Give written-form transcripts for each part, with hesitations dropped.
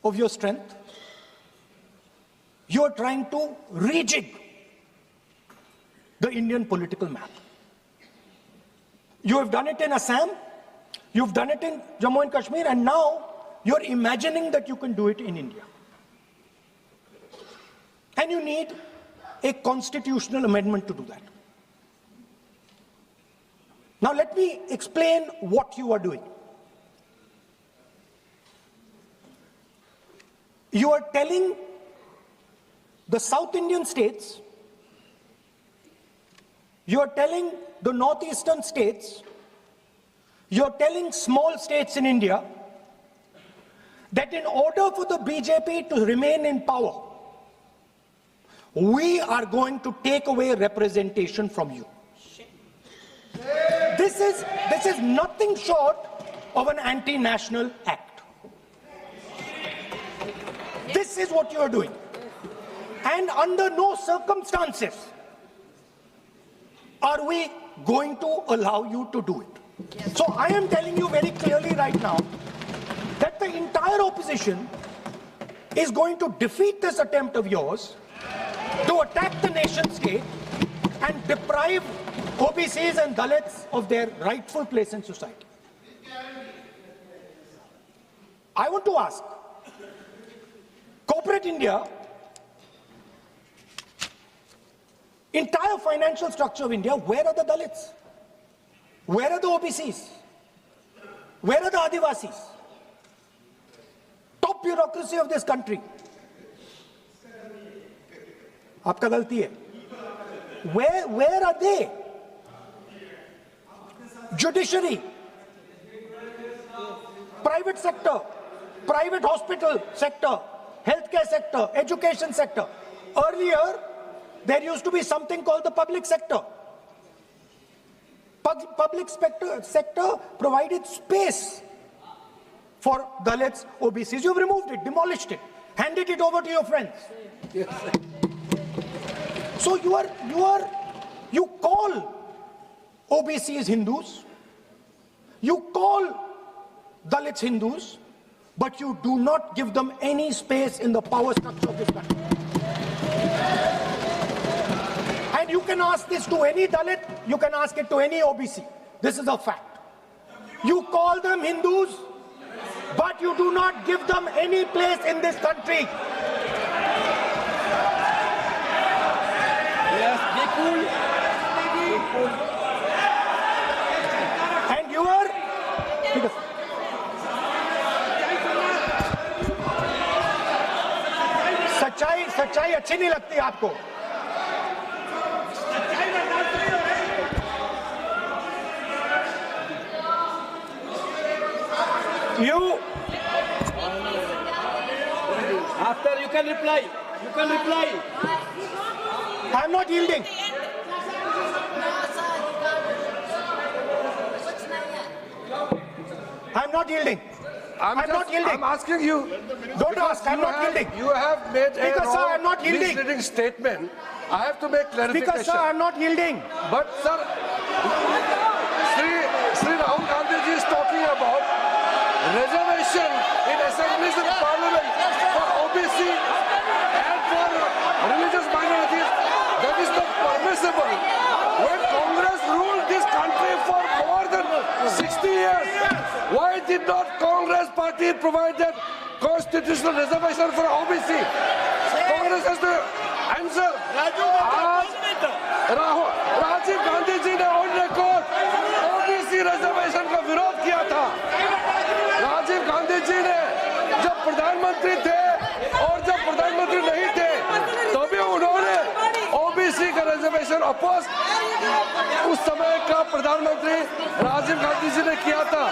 of your strength. You are trying to rejig the Indian political map. You have done it in Assam, you've done it in Jammu and Kashmir, and now you're imagining that you can do it in India. And you need a constitutional amendment to do that. Now let me explain what you are doing. You are telling the South Indian states, you are telling the northeastern states, you are telling small states in India that in order for the BJP to remain in power, we are going to take away representation from you. This is nothing short of an anti-national act. This is what you are doing. And under no circumstances are we going to allow you to do it. So I am telling you very clearly right now that the entire opposition is going to defeat this attempt of yours to attack the nation state and deprive OBCs and Dalits of their rightful place in society. I want to ask, corporate India, entire financial structure of India, where are the Dalits? Where are the OBCs? Where are the Adivasis? Top bureaucracy of this country. आपका गलती है. Where are they? Judiciary, private sector, private hospital sector, healthcare sector, education sector. Earlier, there used to be something called the public sector. Public sector provided space for Dalits, OBCs. You've removed it, demolished it, handed it over to your friends. Yes. So you call OBCs Hindus, you call Dalits Hindus, but you do not give them any space in the power structure of this country. And you can ask this to any Dalit, you can ask it to any OBC. This is a fact. You call them Hindus, but you do not give them any place in this country. Yes, be cool. And you are... सच्चाई अच्छी नहीं लगती आपको. You After you can reply. I'm not yielding. I'm not yielding. I'm not yielding. I'm asking you. Don't ask. I'm not yielding. You have made Speaker, a sir, I'm not yielding. misleading statement. I have to make clarification. Speaker, sir, I'm not yielding. But sir, Sri Rahul Gandhi ji is talking about reservation in assemblies and parliament for OBC and for religious minorities. That is not permissible. When Congress ruled this country for more than 60 years, why did not Congress party provide that constitutional reservation for OBC? Congress has to answer. Rajiv Gandhi ji ने on record OBC reservation का विरोध किया था. राजीव गांधी जी ने जब प्रधानमंत्री थे और जब प्रधानमंत्री नहीं थे तभी उन्होंने ओबीसी का रिजर्वेशन अपोज उस समय का प्रधानमंत्री राजीव गांधी जी ने किया था.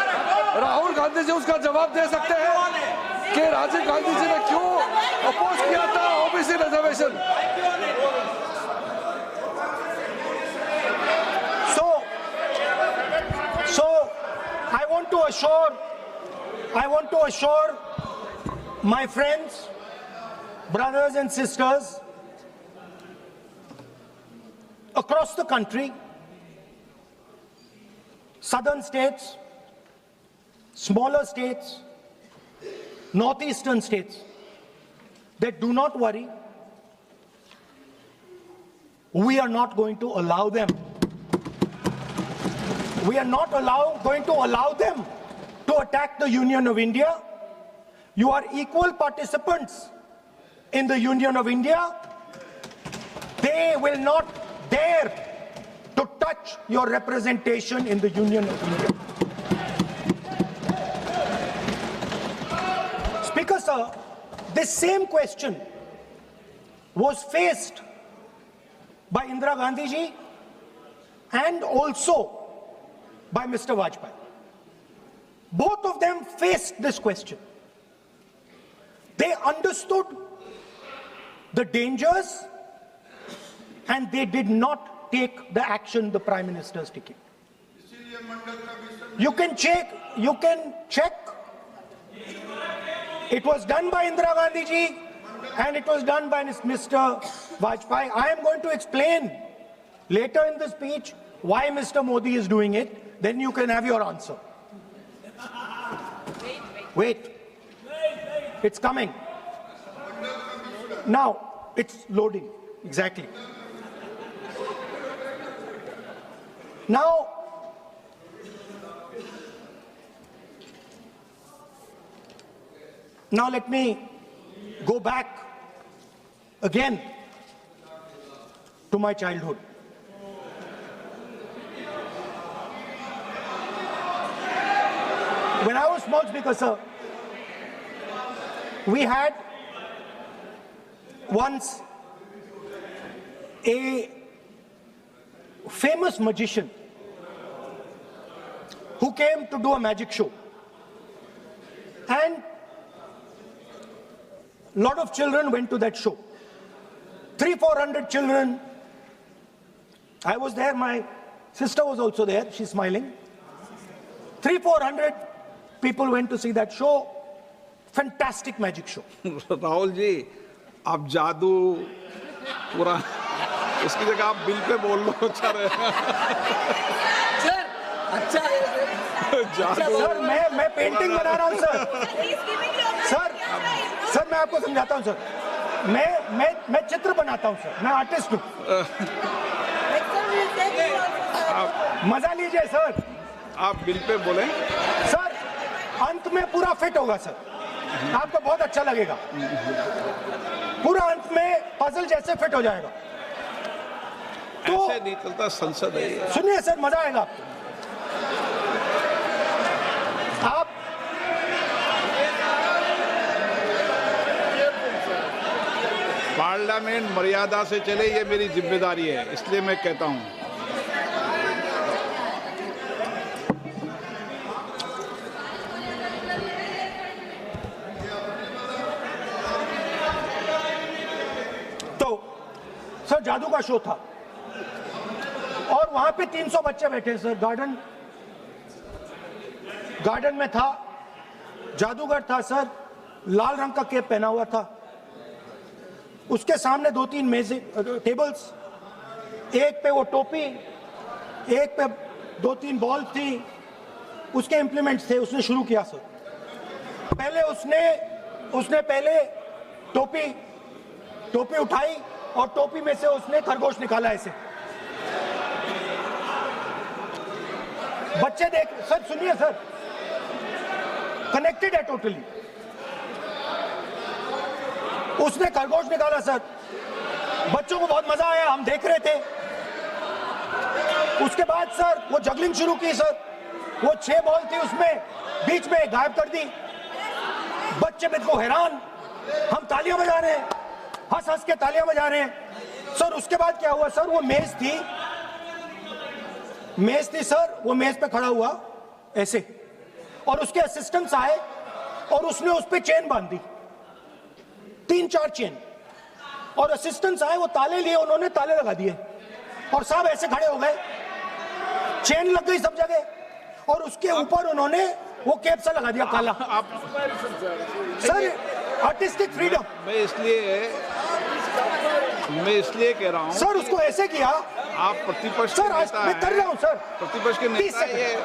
राहुल गांधी जी उसका जवाब दे सकते हैं कि राजीव गांधी जी ने क्यों अपोज किया था OBC reservation. So I want to assure my friends, brothers and sisters across the country, southern states, smaller states, northeastern states that do not worry, we are not going to allow them. We are not going to allow them to attack the Union of India. You are equal participants in the Union of India. They will not dare to touch your representation in the Union of India. Speaker, sir, this same question was faced by Indira Gandhi ji and also by Mr. Vajpayee. Both of them faced this question. They understood the dangers and they did not take the action the Prime Minister is taking. You can check. It was done by Indira Gandhi ji and it was done by Mr. Vajpayee. I am going to explain later in the speech why Mr. Modi is doing it. Then you can have your answer. Wait. It's coming. Now, it's loading. Exactly. Now, let me go back again to my childhood. When I was small, Speaker, sir, we had once a famous magician who came to do a magic show. And a lot of children went to that show. 300-400 children. I was there, my sister was also there, she's smiling. 300-400 people went to see that show. Fantastic magic show. Rahul ji, आप जादू पूरा उसकी जगह आप bill pay बोल लो अच्छा रहेगा। Sir अच्छा है जादू सर मैं पेंटिंग बना रहा हूँ सर मैं आपको समझाता हूँ सर। मैं चित्र बनाता हूँ सर, मैं आर्टिस्ट हूँ। मजा लीजिए सर। आप बिल पे बोलें। सर अंत में पूरा फिट होगा सर, आपको बहुत अच्छा लगेगा। पूरा अंत में पजल जैसे फिट हो जाएगा। तो ऐसे नहीं चलता, संसद है ये। सुनिए सर, मजा आएगा आप पार्लियामेंट मर्यादा से चले, ये मेरी जिम्मेदारी है, इसलिए मैं कहता हूं। तो सर जादू का शो था और वहां पे 300 बच्चे बैठे सर। गार्डन में था, जादूगर था सर, लाल रंग का कैप पहना हुआ था। उसके सामने 2-3 मेजें टेबल्स, एक पे वो टोपी, एक पे 2-3 बॉल थी, उसके इंप्लीमेंट्स थे। उसने शुरू किया सर। पहले उसने पहले टोपी उठाई और टोपी में से उसने खरगोश निकाला ऐसे। बच्चे देख सर, सुनिए सर, कनेक्टेड है टोटली। उसने खरगोश निकाला सर, बच्चों को बहुत मजा आया, हम देख रहे थे। उसके बाद सर वो जगलिंग शुरू की सर। वो 6 बॉल थी, उसमें बीच में गायब कर दी। बच्चे बिल्कुल हैरान, हम तालियां बजा रहे हैं, हंस हंस के तालियां बजा रहे हैं सर। उसके बाद क्या हुआ सर, वो मेज थी सर, वो मेज पे खड़ा हुआ ऐसे, और उसके असिस्टेंट्स आए और उसने उस पे चेन बांध दी, 3-4 चेन। और असिस्टेंट्स आए, वो ताले लिए, उन्होंने ताले लगा दिए और साहब ऐसे खड़े हो गए। चेन लग गई सब जगह और उसके ऊपर उन्होंने वो कैप सा लगा दिया काला। Sir artistic freedom. मैं इसलिए कह रहा हूं सर उसको ऐसे किया। आप प्रतिपक्ष सर आज मैं कर रहा हूं सर। प्रतिपक्ष के नेता, ये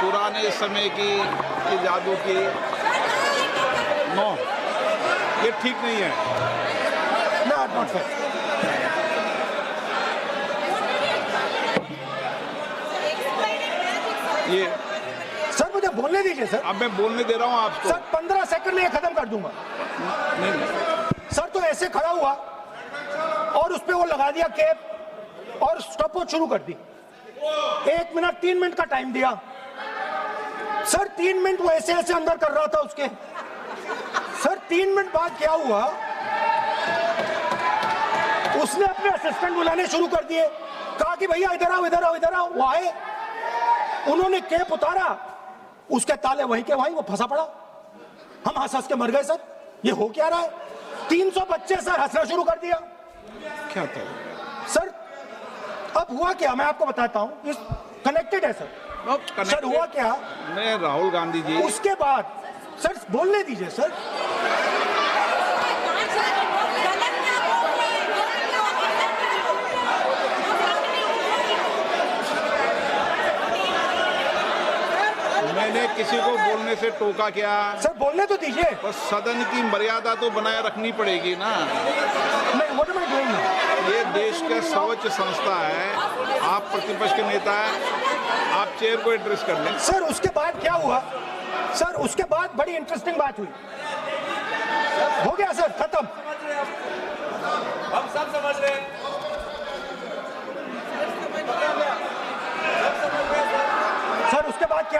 पुराने समय की ये जादू की नो, ये ठीक नहीं है। Not fair. ये सर मुझे बोलने दीजिए सर। अब मैं बोलने दे रहा हूँ आपको। सर 15 सेकंड में ये खत्म कर दूंगा। सर तो ऐसे खड़ा हुआ और उस पे वो लगा दिया कैप और स्टॉपवॉच शुरू कर दी। 1 मिनट 3 मिनट का टाइम दिया। सर 3 मिनट वो ऐसे ऐसे अंदर कर रहा था उसके। सर 3 मिनट बाद क्या हुआ, उसने अपने असिस्टेंट बुलाने शुरू कर दिए, कहा कि भैया इधर आओ इधर आओ इधर आओ। वो आए, उन्होंने कैप उतारा, उसके ताले वहीं के वहीं, वो फंसा पड़ा। हम हंस हंस के मर गए सर। ये हो क्या रहा है? 300 बच्चे सर हंसना शुरू कर दिया। क्या था सर अब हुआ क्या मैं आपको बताता हूं, कनेक्टेड है सर। सर हुआ क्या, मैं राहुल गांधी जी, उसके बाद सर बोलने दीजिए सर। मैंने किसी को बोलने से टोका क्या? सर बोलने तो दीजिए। बस सदन की मर्यादा तो बनाए रखनी पड़ेगी ना। मैं what am I doing now? ये देश का सर्वोच्च संस्था है, आप प्रतिपक्ष के नेता हैं, आप चेयर को एड्रेस कर लें। सर उसके बाद क्या हुआ? सर उसके बाद बड़ी इंटरेस्टिंग बात हुई। हो गया सर, खत्म। हम सब समझ रहे हैं। सर उसके बाद क्या